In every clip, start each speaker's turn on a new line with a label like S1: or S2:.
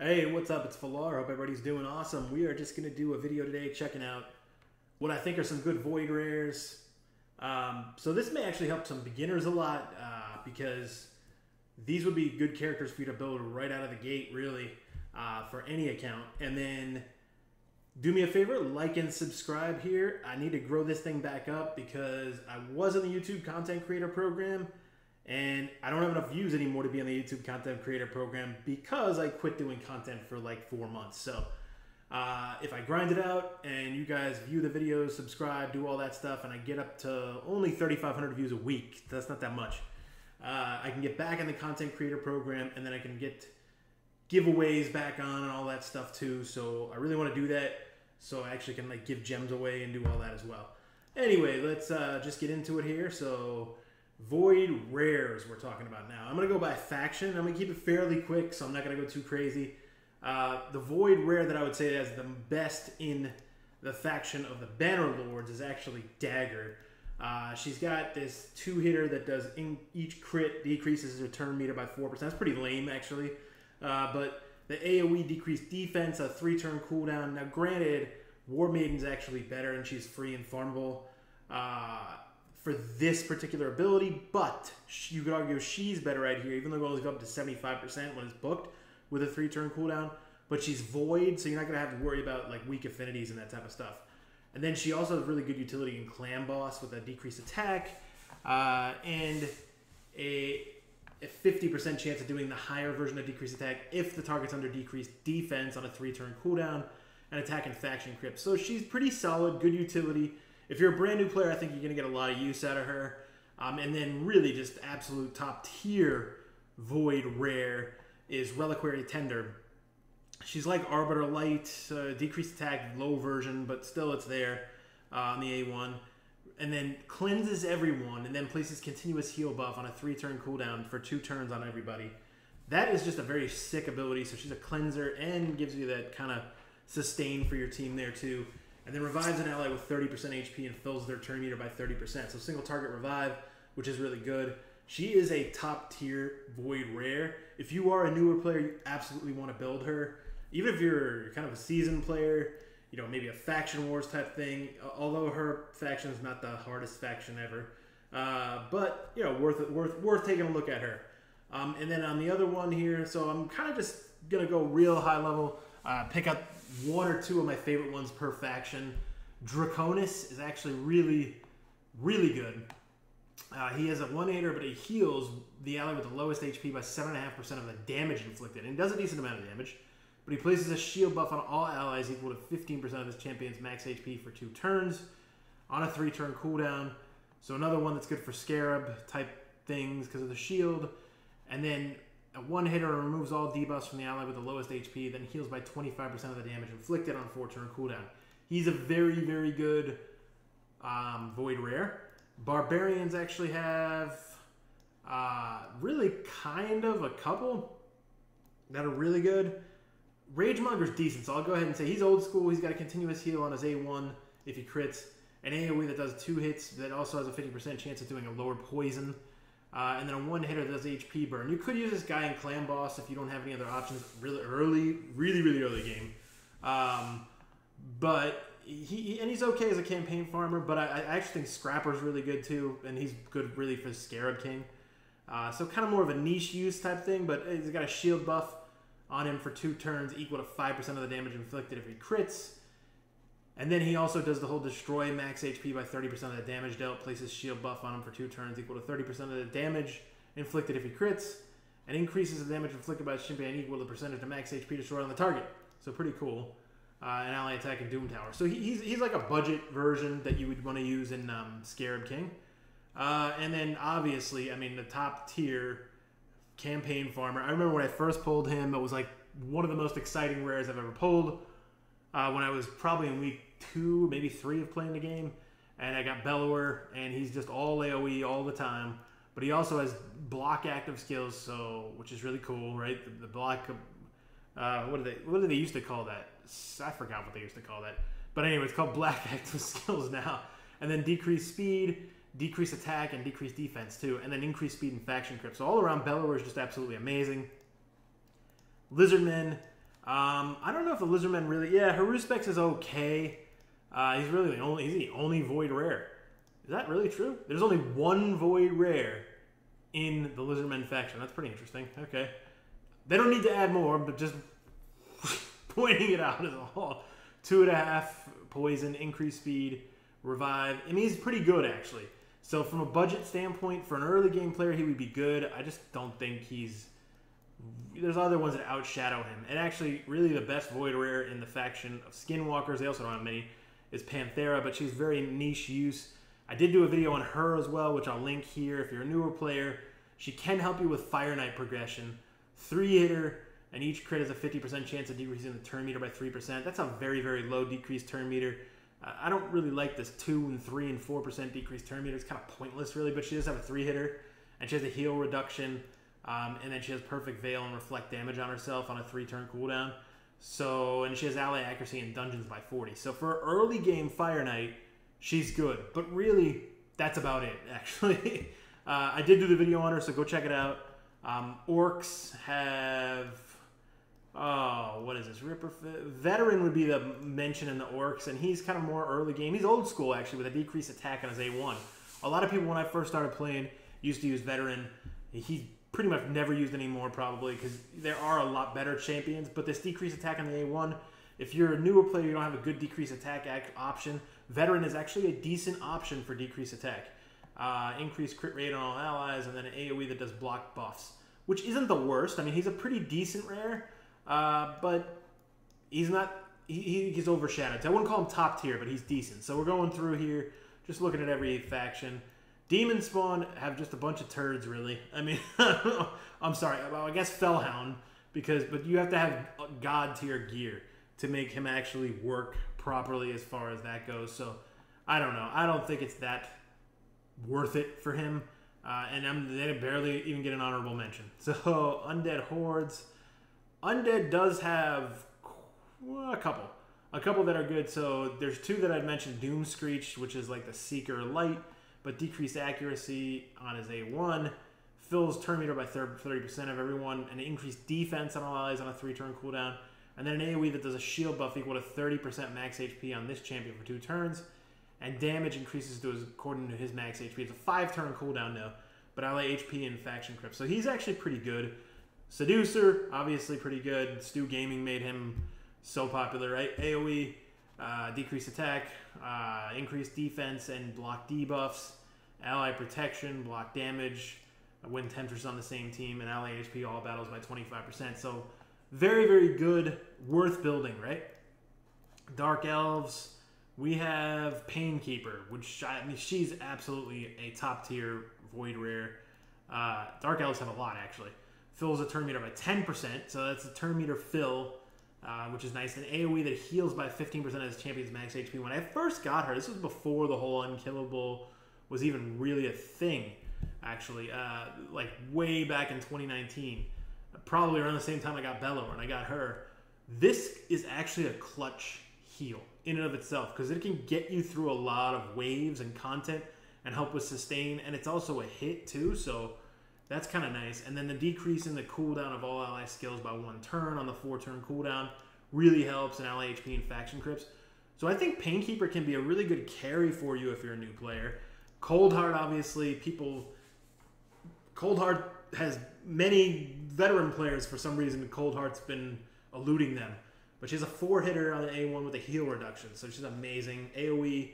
S1: Hey, what's up? It's Falar. Hope everybody's doing awesome. We are just going to do a video today checking out what I think are some good Void Rares. So this may actually help some beginners a lot because these would be good characters for you to build right out of the gate, really, for any account. And then do me a favor, like and subscribe here. I need to grow this thing back up because I was in the YouTube content creator program and I don't have enough views anymore to be on the YouTube content creator program because I quit doing content for like 4 months. So if I grind it out and you guys view the videos, subscribe, do all that stuff, and I get up to only 3,500 views a week, that's not that much. I can get back in the content creator program, and then I can get giveaways back on and all that stuff too. So I really want to do that so I actually can like give gems away and do all that as well. Anyway, let's just get into it here. So Void Rares we're talking about now. I'm going to go by faction. I'm going to keep it fairly quick, so I'm not going to go too crazy. The Void Rare that I would say has the best in the faction of the Banner Lords is actually Dagger. She's got this 2-hitter that does each crit decreases her turn meter by 4%. That's pretty lame, actually. But the AoE decreased defense, a 3-turn cooldown. Now, granted, War Maiden's actually better, and she's free and farmable for this particular ability, but you could argue she's better right here, even though it only goes up to 75% when it's booked with a 3-turn cooldown. But she's void, so you're not going to have to worry about like weak affinities and that type of stuff. And then she also has really good utility in Clan Boss with a decreased attack and a 50% chance of doing the higher version of decreased attack if the target's under decreased defense on a 3-turn cooldown, and attack and faction crypt. So she's pretty solid, good utility. If you're a brand new player, I think you're going to get a lot of use out of her. And then really just absolute top tier Void Rare is Reliquary Tender. She's like Arbiter Light, decreased attack, low version, but still it's there on the A1. And then cleanses everyone, and then places continuous heal buff on a 3-turn cooldown for 2 turns on everybody. That is just a very sick ability. So she's a cleanser and gives you that kind of sustain for your team there too. And then revives an ally with 30% HP and fills their turn meter by 30%. So single target revive, which is really good. She is a top tier Void Rare. If you are a newer player, you absolutely want to build her. Even if you're kind of a seasoned player, you know, maybe a faction wars type thing, although her faction is not the hardest faction ever. But, you know, worth taking a look at her. And then on the other one here, so I'm kind of just going to go real high level, pick up 1 or 2 of my favorite ones per faction. Draconis is actually really, really good. He has a 1-hitter, but he heals the ally with the lowest HP by 7.5% of the damage inflicted. And he does a decent amount of damage. But he places a shield buff on all allies equal to 15% of his champion's max HP for 2 turns on a 3-turn cooldown. So another one that's good for Scarab type things because of the shield. And then a 1-hitter removes all debuffs from the ally with the lowest HP, then heals by 25% of the damage inflicted on 4-turn cooldown. He's a very, very good Void Rare. Barbarians actually have really kind of a couple that are really good. Ragemonger's decent, so I'll go ahead and say he's old school. He's got a continuous heal on his A1 if he crits. An AoE that does 2 hits that also has a 50% chance of doing a lower poison. And then a 1-hitter that does HP burn. You could use this guy in Clan Boss if you don't have any other options really early, really early game. But he's okay as a campaign farmer, but I actually think Scrapper's really good too, and he's good really for Scarab King. So kind of more of a niche use type thing, but he's got a shield buff on him for 2 turns equal to 5% of the damage inflicted if he crits. And then he also does the whole destroy max HP by 30% of the damage dealt, places shield buff on him for 2 turns equal to 30% of the damage inflicted if he crits, and increases the damage inflicted by his champion equal to the percentage of max HP destroyed on the target. So pretty cool. An ally attack in Doom Tower. So he's like a budget version that you would want to use in Scarab King. And then obviously, I mean, the top tier campaign farmer. I remember when I first pulled him, it was like one of the most exciting rares I've ever pulled. When I was probably in week 2, maybe 3 of playing the game, and I got Bellower, and he's just all AoE all the time. But he also has block active skills, so which is really cool, right? The block. What do they used to call that? I forgot what they used to call that. But anyway, it's called black active skills now. And then decreased speed, decrease attack, and decrease defense too, and then increase speed and faction crypt. So all around, Bellower is just absolutely amazing. Lizardmen, I don't know if the Lizardman really... Yeah, Haruspex is okay. He's really he's the only Void Rare. Is that really true? There's only one Void Rare in the Lizardmen faction. That's pretty interesting. Okay. They don't need to add more, but just pointing it out is all. 2.5 poison, increased speed, revive. I mean, he's pretty good, actually. So from a budget standpoint, for an early game player, he would be good. I just don't think he's... There's other ones that outshadow him. And actually, really the best Void Rare in the faction of Skinwalkers, they also don't have many, is Panthera, but she's very niche use. I did do a video on her as well, which I'll link here if you're a newer player. She can help you with Fire Knight progression. 3-hitter, and each crit has a 50% chance of decreasing the turn meter by 3%. That's a very, very low decreased turn meter. I don't really like this 2 and 3 and 4% decreased turn meter. It's kind of pointless, really, but she does have a 3-hitter, and she has a heal reduction, and then she has Perfect Veil and Reflect damage on herself on a 3-turn cooldown. So, and she has ally accuracy in dungeons by 40. So for early game Fire Knight, she's good. But really, that's about it, actually. I did do the video on her, so go check it out. Orcs have... Oh, what is this? Veteran would be the mention in the Orcs, and he's kind of more early game. He's old school, actually, with a decreased attack on his A1. A lot of people, when I first started playing, used to use Veteran. He pretty much never used anymore, probably, because there are a lot better champions. But this decreased attack on the A1, if you're a newer player, you don't have a good decreased attack option, Veteran is actually a decent option for decreased attack. Increased crit rate on all allies, and then an AoE that does block buffs, which isn't the worst. I mean, he's a pretty decent rare, but he's not... He's overshadowed. So I wouldn't call him top tier, but he's decent. So we're going through here, just looking at every faction. Demon Spawn have just a bunch of turds, really. I mean, I'm sorry. Well, I guess Fellhound, but you have to have god tier gear to make him actually work properly as far as that goes. So I don't know. I don't think it's that worth it for him. And they barely even get an honorable mention. So Undead Hordes. Undead does have a couple that are good. So there's 2 that I'd mentioned. Doom Screech, which is like the Seeker Light, but decreased accuracy on his A1, fills turn meter by 30% of everyone, and increased defense on all allies on a 3-turn cooldown, and then an AoE that does a shield buff equal to 30% max HP on this champion for 2 turns, and damage increases according to his max HP. It's a 5-turn cooldown now, but ally HP and faction crypt. So he's actually pretty good. Seducer, obviously pretty good. Stu Gaming made him so popular, right? AoE, decreased attack, increased defense and block debuffs, ally protection, block damage, when Temptress on the same team, and ally HP all battles by 25%. So very, very good, worth building, right? Dark Elves, we have Painkeeper, which I mean, she's absolutely a top tier Void Rare. Dark Elves have a lot, actually. Fills a turn meter by 10%, so that's a turn meter fill, which is nice. An AoE that heals by 15% of his champion's max HP. When I first got her, this was before the whole unkillable was even really a thing, actually. Like way back in 2019. Probably around the same time I got Bellower and I got her. This is actually a clutch heal in and of itself, because it can get you through a lot of waves and content and help with sustain, and it's also a hit too, so that's kind of nice. And then the decrease in the cooldown of all ally skills by 1 turn on the 4-turn cooldown really helps in ally HP and faction crypts. So I think Painkeeper can be a really good carry for you if you're a new player. Coldheart, obviously, Coldheart has many veteran players for some reason. Coldheart's been eluding them. But she's a 4-hitter on the A1 with a heal reduction, so she's amazing. AoE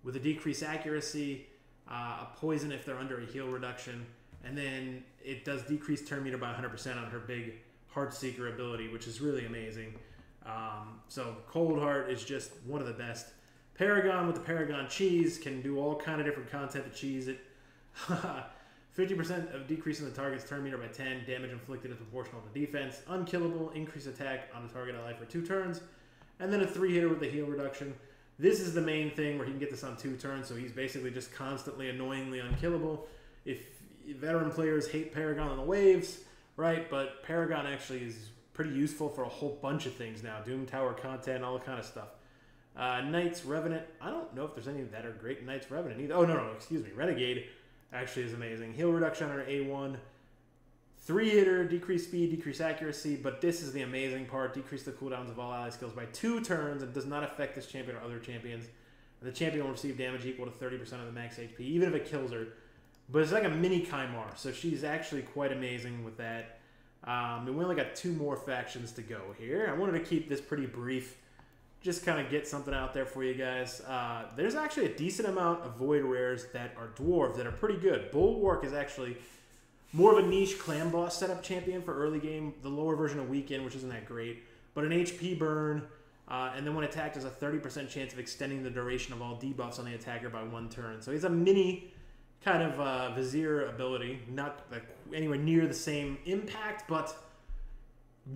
S1: with a decreased accuracy, a poison if they're under a heal reduction, and then it does decrease turn meter by 100% on her big Heartseeker ability, which is really amazing. So Coldheart is just one of the best. Paragon with the Paragon Cheese can do all kind of different content to cheese it. 50% of decrease in the target's turn meter by 10, damage inflicted is proportional to defense, unkillable, increased attack on the target ally for 2 turns, and then a 3-hitter with the heal reduction. This is the main thing where he can get this on 2 turns, so he's basically just constantly, annoyingly unkillable. If veteran players hate Paragon on the waves, right, but Paragon actually is pretty useful for a whole bunch of things now. Doom Tower content, all that kind of stuff. Knights Revenant, I don't know if there's any that are great in Knights Revenant either. Oh, no, excuse me. Renegade actually is amazing. Heal reduction on her A1, 3-hitter, decrease speed, decrease accuracy, but this is the amazing part. Decrease the cooldowns of all ally skills by 2 turns and does not affect this champion or other champions. And the champion will receive damage equal to 30% of the max HP, even if it kills her. But it's like a mini Kymar, so she's actually quite amazing with that. And we only got 2 more factions to go here. I wanted to keep this pretty brief, just kind of get something out there for you guys. There's actually a decent amount of Void Rares that are Dwarves that are pretty good. Bulwark is actually more of a niche clan boss setup champion for early game. The lower version of Weekend, which isn't that great. But an HP burn, and then when attacked, has a 30% chance of extending the duration of all debuffs on the attacker by 1 turn. So he's a mini kind of Vizier ability. Not anywhere near the same impact, but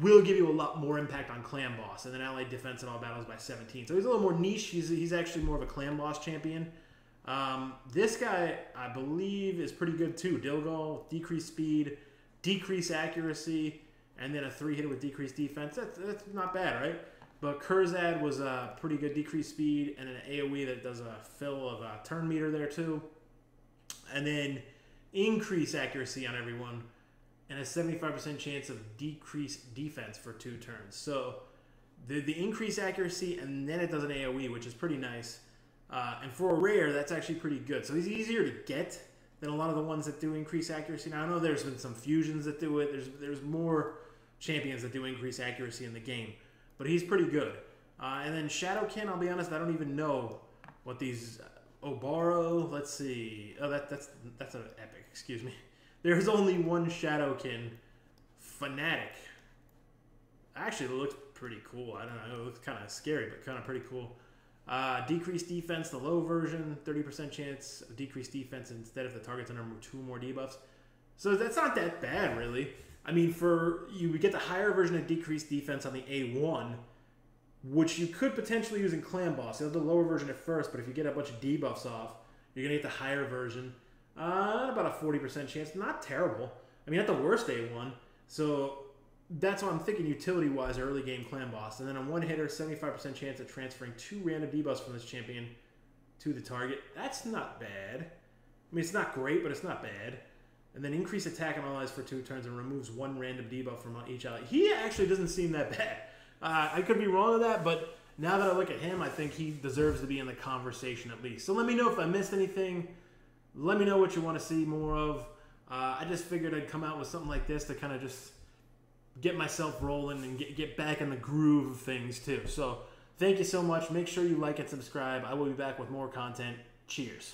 S1: will give you a lot more impact on clan boss. And then allied defense in all battles by 17. So he's a little more niche. He's actually more of a clan boss champion. This guy, I believe, is pretty good too. Dilgal, decreased speed, decreased accuracy, and then a 3-hitter with decreased defense. That's not bad, right? But Kurzad was a pretty good decreased speed and an AoE that does a fill of a turn meter there too. And then increased accuracy on everyone and a 75% chance of decreased defense for 2 turns. So the increased accuracy, and then it does an AoE, which is pretty nice. And for a rare, that's actually pretty good. So he's easier to get than a lot of the ones that do increase accuracy. Now, I know there's been some fusions that do it. There's more champions that do increase accuracy in the game. But he's pretty good. And then Shadowkin, I'll be honest, I don't even know what these... Obaro, let's see. Oh, that's an epic, excuse me. There's only one Shadowkin. Fanatic. Actually, it looks pretty cool. I don't know. It looks kind of scary, but kind of pretty cool. Decreased defense, the low version, 30% chance of decreased defense instead if the target's under 2 more debuffs. So that's not that bad, really. I mean, you would get the higher version of decreased defense on the A1, which you could potentially use in Clan Boss. You have the lower version at first, but if you get a bunch of debuffs off, you're going to get the higher version. About a 40% chance. Not terrible. I mean, not the worst A1. So that's what I'm thinking utility-wise, early game Clan Boss. And then on 1-hitter, 75% chance of transferring 2 random debuffs from this champion to the target. That's not bad. I mean, it's not great, but it's not bad. And then increase attack on allies for 2 turns and removes 1 random debuff from each ally. He actually doesn't seem that bad. I could be wrong with that, but now that I look at him, I think he deserves to be in the conversation at least. So let me know if I missed anything. Let me know what you want to see more of. I just figured I'd come out with something like this to kind of just get myself rolling and get back in the groove of things too. So thank you so much. Make sure you like and subscribe. I will be back with more content. Cheers.